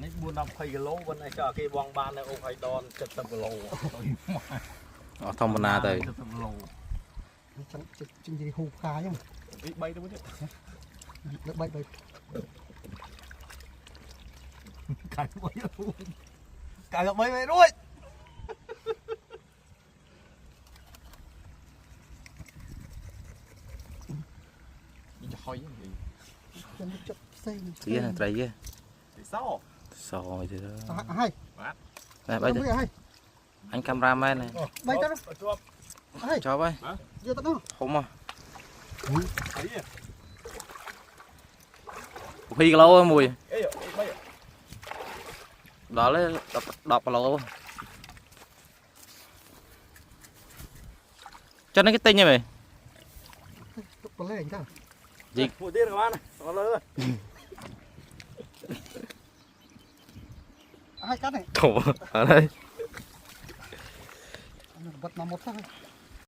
នេះ4-20 គីឡូវិញឯងចុះគេបងបាននៅអូខៃដន70គីឡូអត់ធម្មតាទៅ70គីឡូចឹងនិយាយហូបផ្កាចឹងពី3ទៅវិញលើ3កាច់មួយកាច់3មិនរួចនេះจะហុយចាំជប់ផ្សេងទៀតត្រីទេសោសោយទៀតហើយបាទបាយទៅអញកាមេរ៉ាមែនហ៎បាយទៅជាប់ហើយជាប់ហើយយកទៅនោះហុំហ៎អី20គីឡូមួយអី3ដល់10គីឡូចឹងនេះគេទិញហ៎មេទុកប្រឡែងតាជីកមួយទៀតក៏បានអត់លើហើយកាត់នេះធំអត់ហើយបាត់មកមុតទៅ